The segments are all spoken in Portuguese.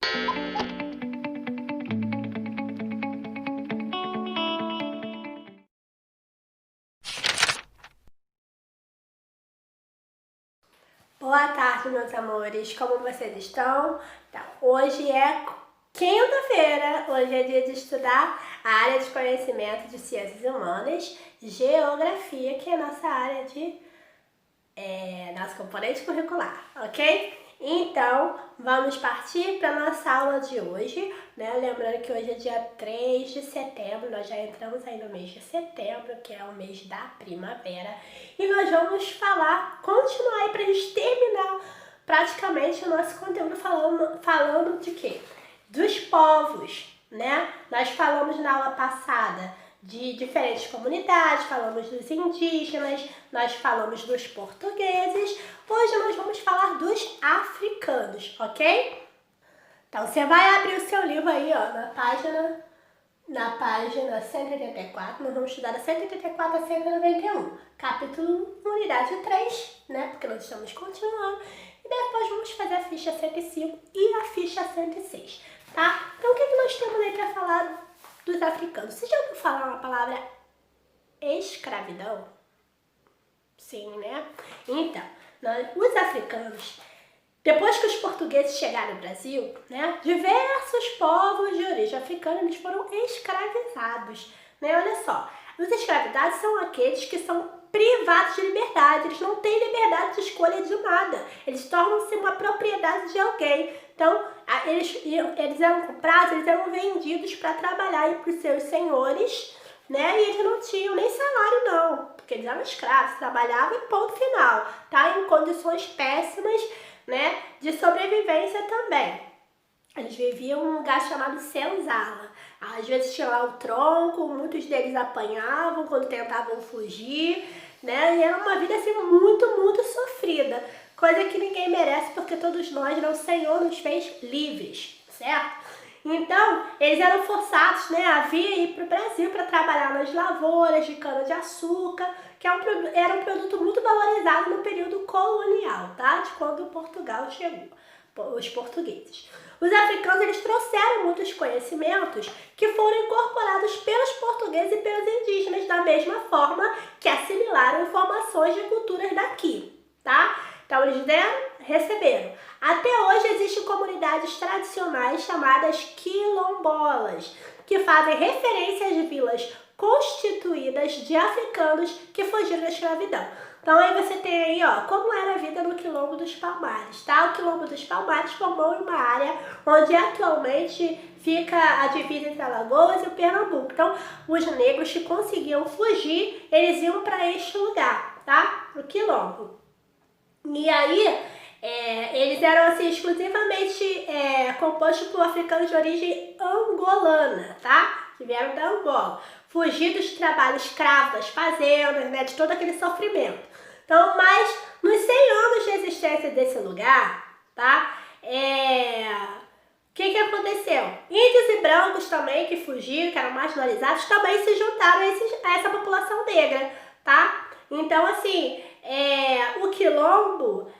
Boa tarde, meus amores, como vocês estão? Então, hoje é quinta-feira, hoje é dia de estudar a área de conhecimento de ciências humanas, geografia, que é a nossa área de nosso componente curricular, ok? Então, vamos partir para a nossa aula de hoje, né? Lembrando que hoje é dia 3 de setembro, nós já entramos aí no mês de setembro, que é o mês da primavera, e nós vamos continuar aí para a gente terminar praticamente o nosso conteúdo falando de quê? Dos povos, né? Nós falamos na aula passada de diferentes comunidades, falamos dos indígenas, nós falamos dos portugueses, hoje nós vamos falar dos africanos, ok? Então você vai abrir o seu livro aí, ó, na página 184, nós vamos estudar da 184 a 191, capítulo 1, unidade 3, né, porque nós estamos continuando, e depois vamos fazer a ficha 105 e a ficha 106, tá? Então o que nós temos aí para falar dos africanos? Você já ouviu falar uma palavra escravidão? Sim, né? Então, os africanos, depois que os portugueses chegaram no Brasil, né, diversos povos de origem africana eles foram escravizados, né? Olha só, os escravizados são aqueles que são privados de liberdade, eles não têm liberdade de escolha de nada, eles tornam-se uma propriedade de alguém. Então, eles eram comprados, eles eram vendidos para trabalhar para os seus senhores, né? E eles não tinham nem salário não, porque eles eram escravos, trabalhavam e ponto final, tá? Em condições péssimas, né? De sobrevivência também. Eles viviam num lugar chamado senzala. Às vezes tinha lá o tronco, muitos deles apanhavam quando tentavam fugir, né? E era uma vida assim muito sofrida. Coisa que ninguém merece, porque todos nós, o Senhor nos fez livres, certo? Então, eles eram forçados, né, a vir ir para o Brasil para trabalhar nas lavouras de cana-de-açúcar, que era um produto muito valorizado no período colonial, tá? De quando Portugal chegou, os portugueses. Os africanos, eles trouxeram muitos conhecimentos que foram incorporados pelos portugueses e pelos indígenas, da mesma forma que assimilaram informações de culturas daqui, tá? Então, eles receberam. Até hoje existem comunidades tradicionais chamadas quilombolas, que fazem referência às vilas constituídas de africanos que fugiram da escravidão. Então aí você tem aí, ó, como era a vida no Quilombo dos Palmares, tá? O Quilombo dos Palmares formou uma área onde atualmente fica a divisa entre Alagoas e o Pernambuco. Então, os negros que conseguiam fugir, eles iam para este lugar, tá? O Quilombo. E aí, eles eram assim, exclusivamente compostos por africanos de origem angolana, tá? Que vieram da Angola. Fugidos de trabalho escravo das fazendas, né? De todo aquele sofrimento. Então, mas nos 100 anos de existência desse lugar, tá? O que aconteceu? Índios e brancos também que fugiram, que eram marginalizados, também se juntaram a essa população negra, tá? Então, assim, o Quilombo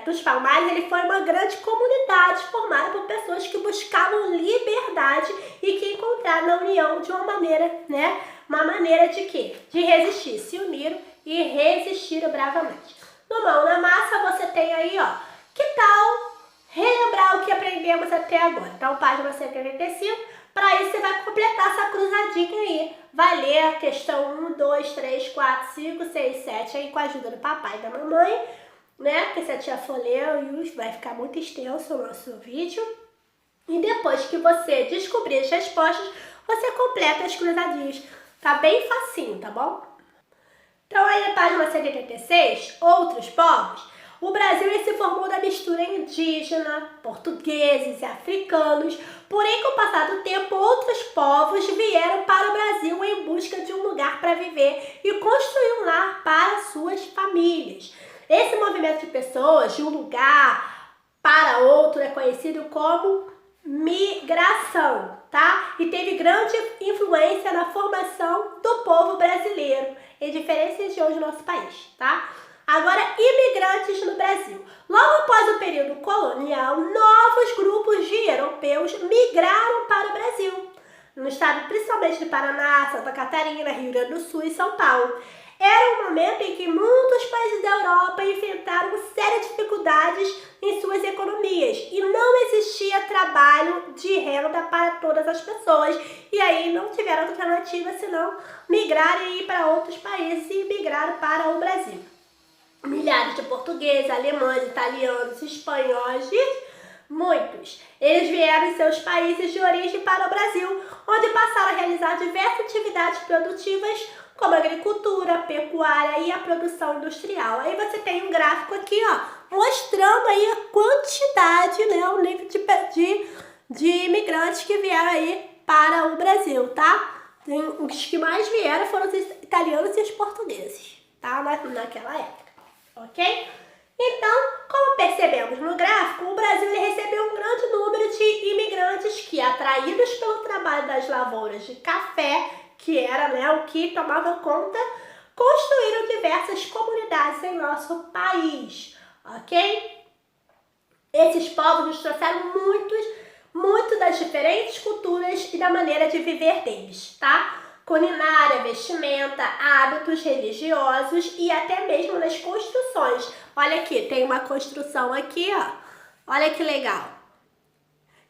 dos Palmares, ele foi uma grande comunidade formada por pessoas que buscavam liberdade e que encontraram na união de uma maneira, né? Uma maneira de quê? De resistir, se uniram e resistiram bravamente. No Mão na Massa você tem aí, ó, que tal relembrar o que aprendemos até agora? Então, página 185, para isso você vai completar essa cruzadinha aí. Vai ler a questão 1, 2, 3, 4, 5, 6, 7 aí com a ajuda do papai e da mamãe, né? Porque se a tia for ler, vai ficar muito extenso o nosso vídeo. E depois que você descobrir as respostas, você completa as cruzadinhas. Tá bem facinho, tá bom? Então aí na página 186, outros povos, o Brasil ele se formou da mistura indígena, portugueses e africanos, porém com o passar do tempo outros povos vieram para o Brasil em busca de um lugar para viver e construir um lar para suas famílias. Esse movimento de pessoas de um lugar para outro é conhecido como migração, tá? E teve grande influência na formação do povo brasileiro em diferentes regiões do nosso país, tá? Agora, imigrantes no Brasil. Logo após o período colonial, novos grupos de europeus migraram para o Brasil, no estado principalmente de Paraná, Santa Catarina, Rio Grande do Sul e São Paulo. Era um momento em que muitos países da Europa enfrentaram sérias dificuldades em suas economias e não existia trabalho de renda para todas as pessoas. E aí não tiveram alternativa senão migrar e ir para outros países e migraram para o Brasil. Milhares de portugueses, alemães, italianos, espanhóis e muitos. Eles vieram em seus países de origem para o Brasil, onde passaram a realizar diversas atividades produtivas, como a agricultura, pecuária e a produção industrial. Aí você tem um gráfico aqui, ó, mostrando aí a quantidade, né, o nível de imigrantes que vieram aí para o Brasil, tá? Os que mais vieram foram os italianos e os portugueses, tá? Naquela época, ok? Então, como percebemos no gráfico, o Brasil ele recebeu um grande número de imigrantes que, atraídos pelo trabalho das lavouras de café, que era, né, o que tomava conta, construíram diversas comunidades em nosso país, ok? Esses povos nos trouxeram muito das diferentes culturas e da maneira de viver deles, tá? Culinária, vestimenta, hábitos religiosos e até mesmo nas construções. Olha aqui, tem uma construção aqui, ó. Olha que legal.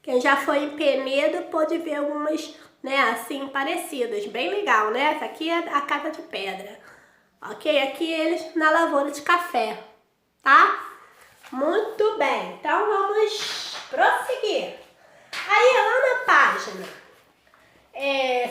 Quem já foi em Penedo pode ver algumas, né, assim, parecidas. Bem legal, né? Essa aqui é a casa de pedra. Ok? Aqui eles na lavoura de café, tá? Muito bem. Então, vamos prosseguir. Aí, lá na página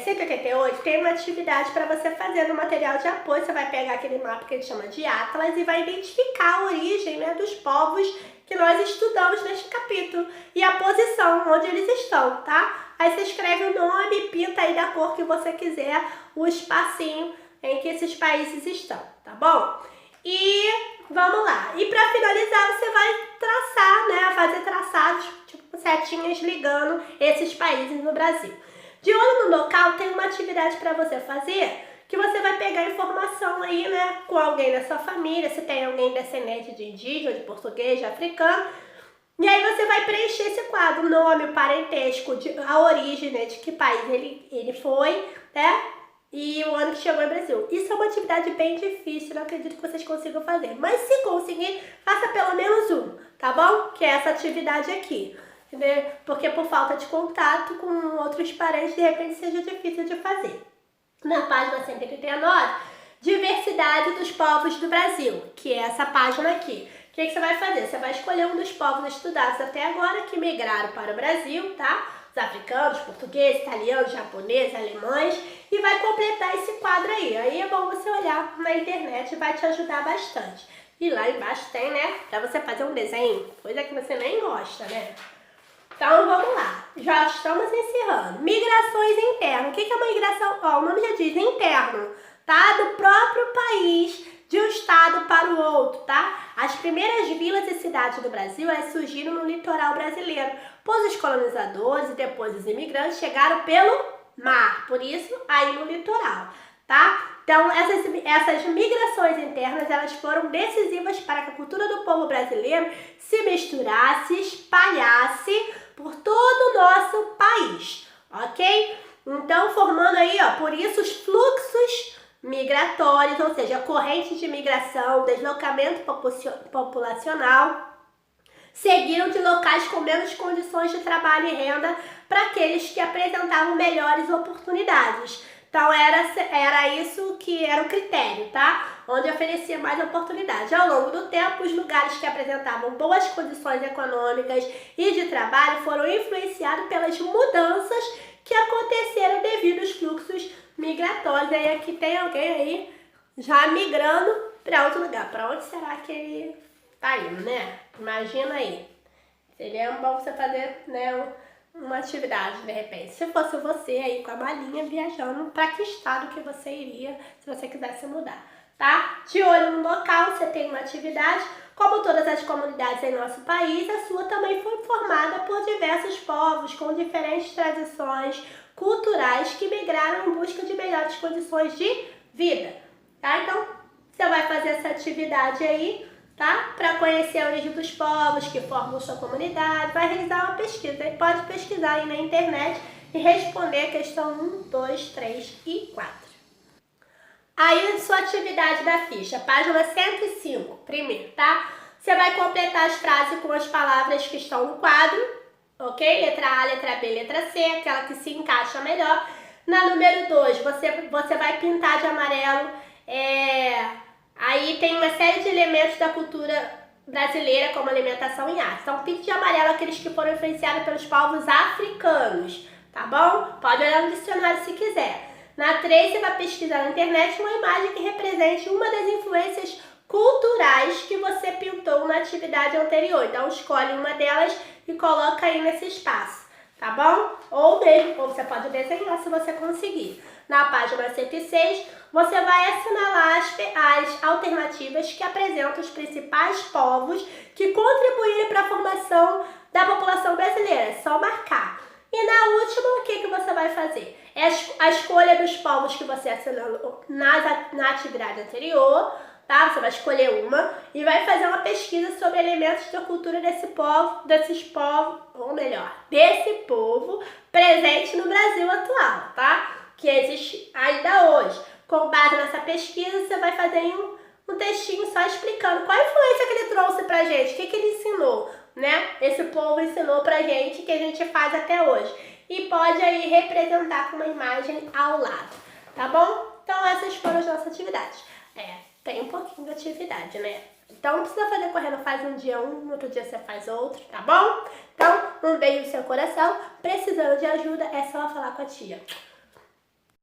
188, tem uma atividade para você fazer no material de apoio. Você vai pegar aquele mapa que a gente chama de Atlas e vai identificar a origem, né, dos povos que nós estudamos neste capítulo e a posição onde eles estão, tá? Aí você escreve o nome, pinta aí da cor que você quiser o espacinho em que esses países estão, tá bom? E vamos lá. E para finalizar, você vai traçar, né, fazer traçados, tipo setinhas ligando esses países no Brasil. De olho no local, tem uma atividade para você fazer, que você vai pegar informação aí, né, com alguém da sua família, se tem alguém descendente de indígena, de português, de africano, e aí você vai preencher esse quadro, nome, o parentesco, a origem, né, de que país ele foi, né, e o ano que chegou no Brasil. Isso é uma atividade bem difícil, não acredito que vocês consigam fazer, mas se conseguir, faça pelo menos um, tá bom? Que é essa atividade aqui. Porque por falta de contato com outros parentes, de repente seja difícil de fazer. Na página 139, diversidade dos povos do Brasil, que é essa página aqui. O que você vai fazer? Você vai escolher um dos povos estudados até agora que migraram para o Brasil, tá? Os africanos, portugueses, italianos, japoneses, alemães, e vai completar esse quadro aí. Aí é bom você olhar na internet, vai te ajudar bastante. E lá embaixo tem, né, pra você fazer um desenho, coisa que você nem gosta, né? Então, vamos lá. Já estamos encerrando. Migrações internas. O que é uma migração? Ó, o nome já diz interno, tá? Do próprio país, de um estado para o outro, tá? As primeiras vilas e cidades do Brasil, elas surgiram no litoral brasileiro, pois os colonizadores e depois os imigrantes chegaram pelo mar, por isso, aí no litoral, tá? Então, essas migrações internas, elas foram decisivas para que a cultura do povo brasileiro se misturasse, espalhasse por todo o nosso país, ok? Então, formando aí, ó, por isso os fluxos migratórios, ou seja, correntes de migração, deslocamento populacional, seguiram de locais com menos condições de trabalho e renda para aqueles que apresentavam melhores oportunidades. Então, era isso que era o critério, tá? Onde oferecia mais oportunidade. Ao longo do tempo, os lugares que apresentavam boas condições econômicas e de trabalho foram influenciados pelas mudanças que aconteceram devido aos fluxos migratórios. Aí aqui tem alguém aí já migrando para outro lugar. Para onde será que ele tá indo, né? Imagina aí. Seria bom você fazer, né, uma atividade, de repente. Se fosse você aí com a malinha viajando, para que estado que você iria se você quisesse mudar, tá? De olho no local, você tem uma atividade. Como todas as comunidades em nosso país, a sua também foi formada por diversos povos com diferentes tradições culturais que migraram em busca de melhores condições de vida, tá? Então, você vai fazer essa atividade aí, tá? Para conhecer a origem dos povos que formam sua comunidade, vai realizar uma pesquisa. Ele pode pesquisar aí na internet e responder a questão 1, 2, 3 e 4. Aí, sua atividade da ficha, página 105, primeiro, tá? Você vai completar as frases com as palavras que estão no quadro, ok? Letra A, letra B, letra C, aquela que se encaixa melhor. Na número 2, você vai pintar de amarelo, aí tem uma série de elementos da cultura brasileira, como alimentação e arte. Então, pinte de amarelo aqueles que foram influenciados pelos povos africanos, tá bom? Pode olhar no dicionário se quiser. Na 3, você vai pesquisar na internet uma imagem que represente uma das influências culturais que você pintou na atividade anterior. Então, escolhe uma delas e coloca aí nesse espaço, tá bom? Ou você pode desenhar se você conseguir. Na página 106, você vai assinalar as alternativas que apresentam os principais povos que contribuíram para a formação da população brasileira. É só marcar. E na última, o que você vai fazer? É a escolha dos povos que você assinou na atividade anterior, tá? Você vai escolher uma e vai fazer uma pesquisa sobre elementos da cultura desse povo presente no Brasil atual, tá? Que existe ainda hoje. Com base nessa pesquisa, você vai fazer um textinho só explicando qual a influência que ele trouxe pra gente, o que ele ensinou, né? Esse povo ensinou pra gente, que a gente faz até hoje. E pode aí representar com uma imagem ao lado, tá bom? Então essas foram as nossas atividades. Tem um pouquinho de atividade, né? Então não precisa fazer correndo, faz um dia um, no outro dia você faz outro, tá bom? Então, um beijo no seu coração. Precisando de ajuda, é só falar com a tia.